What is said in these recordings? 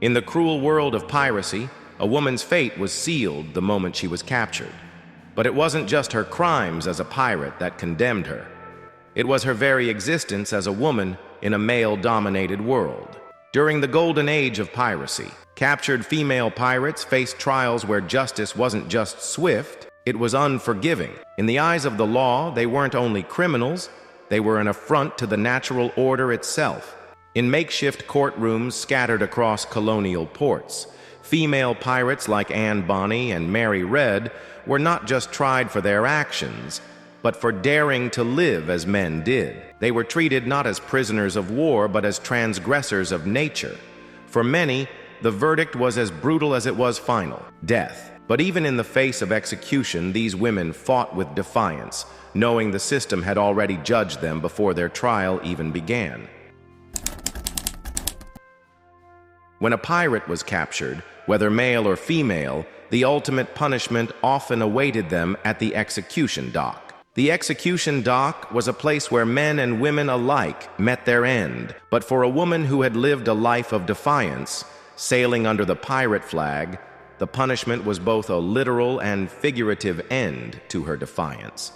In the cruel world of piracy, a woman's fate was sealed the moment she was captured. But it wasn't just her crimes as a pirate that condemned her. It was her very existence as a woman in a male-dominated world. During the golden age of piracy, captured female pirates faced trials where justice wasn't just swift, it was unforgiving. In the eyes of the law, they weren't only criminals, they were an affront to the natural order itself. In makeshift courtrooms scattered across colonial ports, female pirates like Anne Bonny and Mary Red were not just tried for their actions, but for daring to live as men did. They were treated not as prisoners of war, but as transgressors of nature. For many, the verdict was as brutal as it was final: death. But even in the face of execution, these women fought with defiance, knowing the system had already judged them before their trial even began. When a pirate was captured, whether male or female, the ultimate punishment often awaited them at the execution dock. The execution dock was a place where men and women alike met their end, but for a woman who had lived a life of defiance, sailing under the pirate flag, the punishment was both a literal and figurative end to her defiance.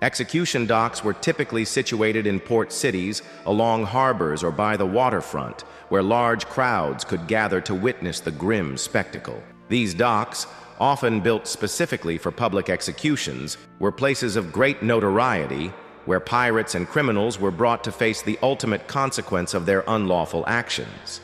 Execution docks were typically situated in port cities, along harbors, or by the waterfront, where large crowds could gather to witness the grim spectacle. These docks, often built specifically for public executions, were places of great notoriety, where pirates and criminals were brought to face the ultimate consequence of their unlawful actions.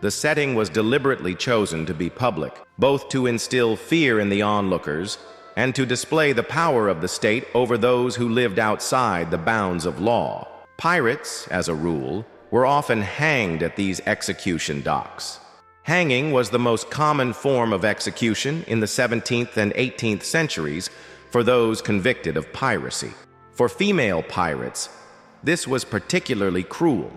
The setting was deliberately chosen to be public, both to instill fear in the onlookers and to display the power of the state over those who lived outside the bounds of law. Pirates, as a rule, were often hanged at these execution docks. Hanging was the most common form of execution in the 17th and 18th centuries for those convicted of piracy. For female pirates, this was particularly cruel.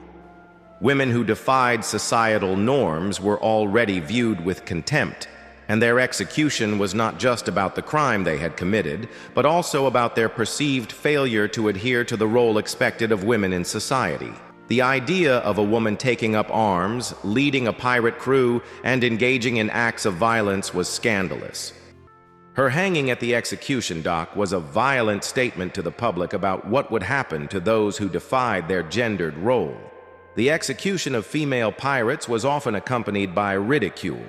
Women who defied societal norms were already viewed with contempt, and their execution was not just about the crime they had committed, but also about their perceived failure to adhere to the role expected of women in society. The idea of a woman taking up arms, leading a pirate crew, and engaging in acts of violence was scandalous. Her hanging at the execution dock was a violent statement to the public about what would happen to those who defied their gendered role. The execution of female pirates was often accompanied by ridicule.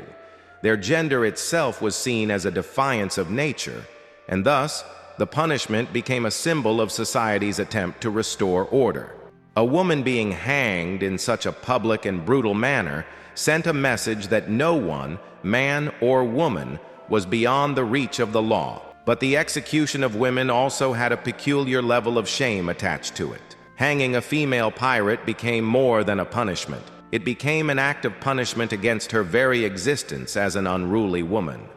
Their gender itself was seen as a defiance of nature, and thus, the punishment became a symbol of society's attempt to restore order. A woman being hanged in such a public and brutal manner sent a message that no one, man or woman, was beyond the reach of the law. But the execution of women also had a peculiar level of shame attached to it. Hanging a female pirate became more than a punishment. It became an act of punishment against her very existence as an unruly woman.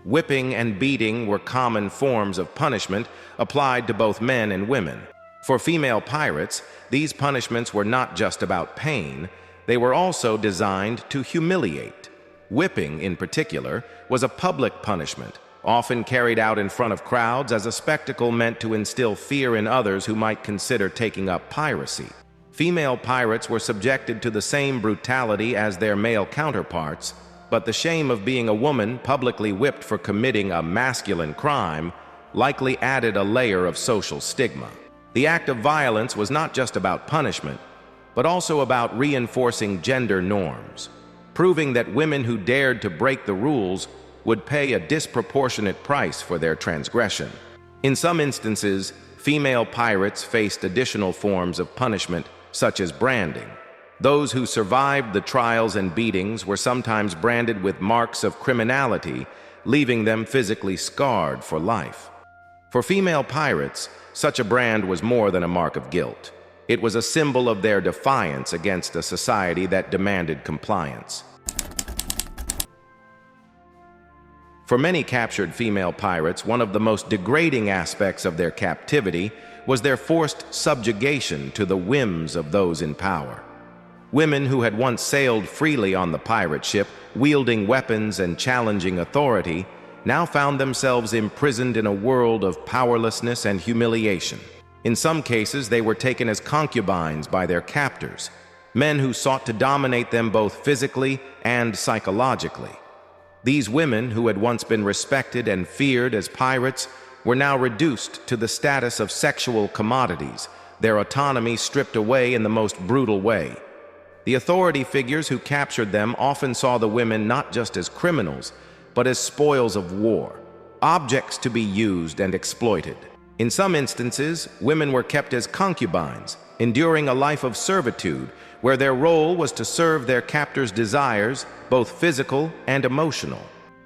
Whipping and beating were common forms of punishment applied to both men and women. For female pirates, these punishments were not just about pain, they were also designed to humiliate. Whipping, in particular, was a public punishment, often carried out in front of crowds as a spectacle meant to instill fear in others who might consider taking up piracy. Female pirates were subjected to the same brutality as their male counterparts, but the shame of being a woman publicly whipped for committing a masculine crime likely added a layer of social stigma. The act of violence was not just about punishment, but also about reinforcing gender norms, proving that women who dared to break the rules would pay a disproportionate price for their transgression. In some instances, female pirates faced additional forms of punishment, such as branding. Those who survived the trials and beatings were sometimes branded with marks of criminality, leaving them physically scarred for life. For female pirates, such a brand was more than a mark of guilt. It was a symbol of their defiance against a society that demanded compliance. For many captured female pirates, one of the most degrading aspects of their captivity was their forced subjugation to the whims of those in power. Women who had once sailed freely on the pirate ship, wielding weapons and challenging authority, now found themselves imprisoned in a world of powerlessness and humiliation. In some cases, they were taken as concubines by their captors, men who sought to dominate them both physically and psychologically. These women, who had once been respected and feared as pirates, were now reduced to the status of sexual commodities, their autonomy stripped away in the most brutal way. The authority figures who captured them often saw the women not just as criminals, but as spoils of war, objects to be used and exploited. In some instances, women were kept as concubines, enduring a life of servitude, where their role was to serve their captors' desires, both physical and emotional.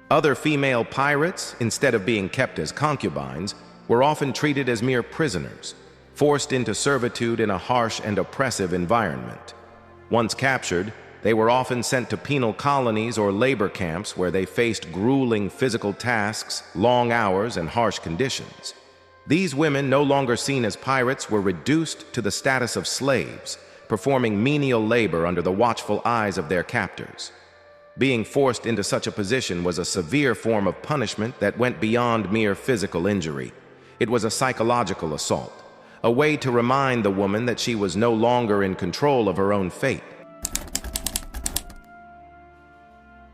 Other female pirates, instead of being kept as concubines, were often treated as mere prisoners, forced into servitude in a harsh and oppressive environment. Once captured, they were often sent to penal colonies or labor camps where they faced grueling physical tasks, long hours, and harsh conditions. These women, no longer seen as pirates, were reduced to the status of slaves, performing menial labor under the watchful eyes of their captors. Being forced into such a position was a severe form of punishment that went beyond mere physical injury. It was a psychological assault, a way to remind the woman that she was no longer in control of her own fate.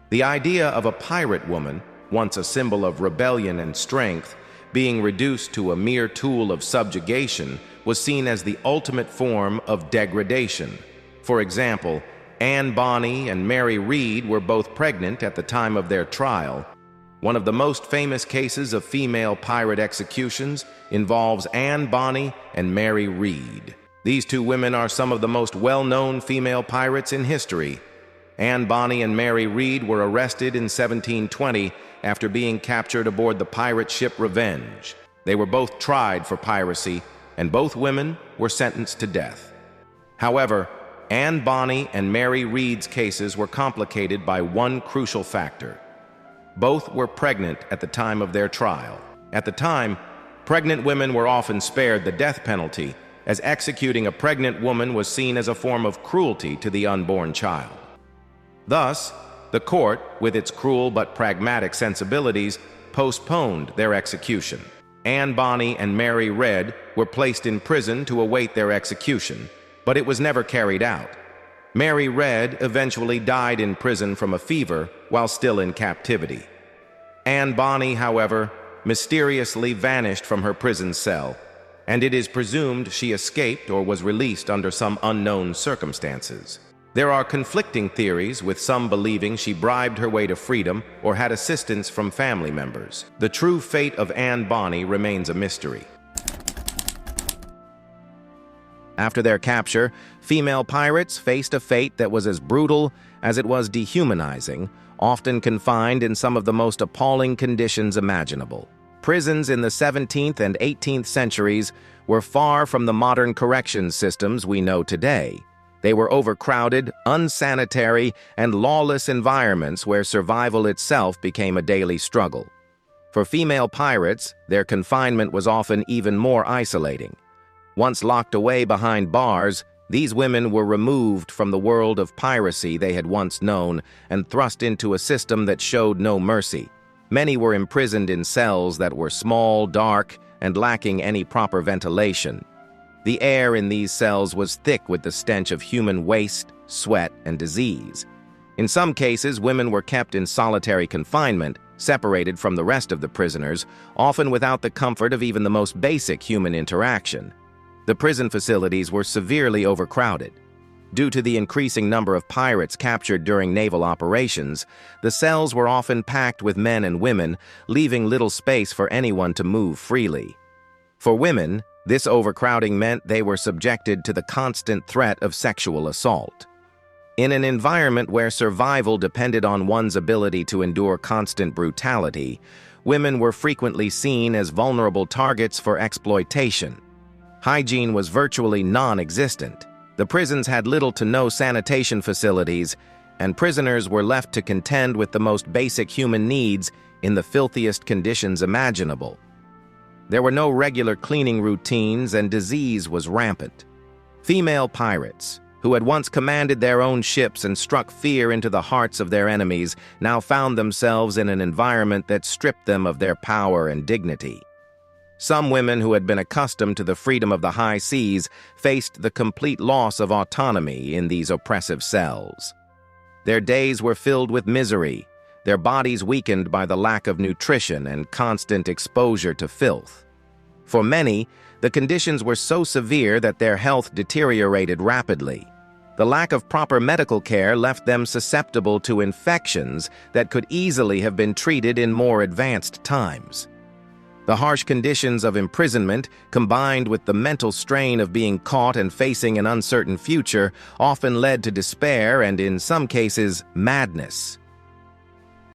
The idea of a pirate woman, once a symbol of rebellion and strength, being reduced to a mere tool of subjugation, was seen as the ultimate form of degradation. For example, Anne Bonny and Mary Read were both pregnant at the time of their trial. One of the most famous cases of female pirate executions involves Anne Bonny and Mary Read. These two women are some of the most well-known female pirates in history. Anne Bonny and Mary Read were arrested in 1720 after being captured aboard the pirate ship Revenge. They were both tried for piracy, and both women were sentenced to death. However, Anne Bonny and Mary Read's cases were complicated by one crucial factor. Both were pregnant at the time of their trial. At the time, pregnant women were often spared the death penalty, as executing a pregnant woman was seen as a form of cruelty to the unborn child. Thus, the court, with its cruel but pragmatic sensibilities, postponed their execution. Anne Bonny and Mary Read were placed in prison to await their execution, but it was never carried out. Mary Read eventually died in prison from a fever while still in captivity. Anne Bonny, however, mysteriously vanished from her prison cell, and it is presumed she escaped or was released under some unknown circumstances. There are conflicting theories, with some believing she bribed her way to freedom or had assistance from family members. The true fate of Anne Bonny remains a mystery. After their capture, female pirates faced a fate that was as brutal as it was dehumanizing, often confined in some of the most appalling conditions imaginable. Prisons in the 17th and 18th centuries were far from the modern corrections systems we know today. They were overcrowded, unsanitary, and lawless environments where survival itself became a daily struggle. For female pirates, their confinement was often even more isolating. Once locked away behind bars, these women were removed from the world of piracy they had once known and thrust into a system that showed no mercy. Many were imprisoned in cells that were small, dark, and lacking any proper ventilation. The air in these cells was thick with the stench of human waste, sweat, and disease. In some cases, women were kept in solitary confinement, separated from the rest of the prisoners, often without the comfort of even the most basic human interaction. The prison facilities were severely overcrowded. Due to the increasing number of pirates captured during naval operations, the cells were often packed with men and women, leaving little space for anyone to move freely. For women, this overcrowding meant they were subjected to the constant threat of sexual assault. In an environment where survival depended on one's ability to endure constant brutality, women were frequently seen as vulnerable targets for exploitation. Hygiene was virtually non-existent. The prisons had little to no sanitation facilities, and prisoners were left to contend with the most basic human needs in the filthiest conditions imaginable. There were no regular cleaning routines, and disease was rampant. Female pirates, who had once commanded their own ships and struck fear into the hearts of their enemies, now found themselves in an environment that stripped them of their power and dignity. Some women who had been accustomed to the freedom of the high seas faced the complete loss of autonomy in these oppressive cells. Their days were filled with misery, their bodies weakened by the lack of nutrition and constant exposure to filth. For many, the conditions were so severe that their health deteriorated rapidly. The lack of proper medical care left them susceptible to infections that could easily have been treated in more advanced times. The harsh conditions of imprisonment, combined with the mental strain of being caught and facing an uncertain future, often led to despair and, in some cases, madness.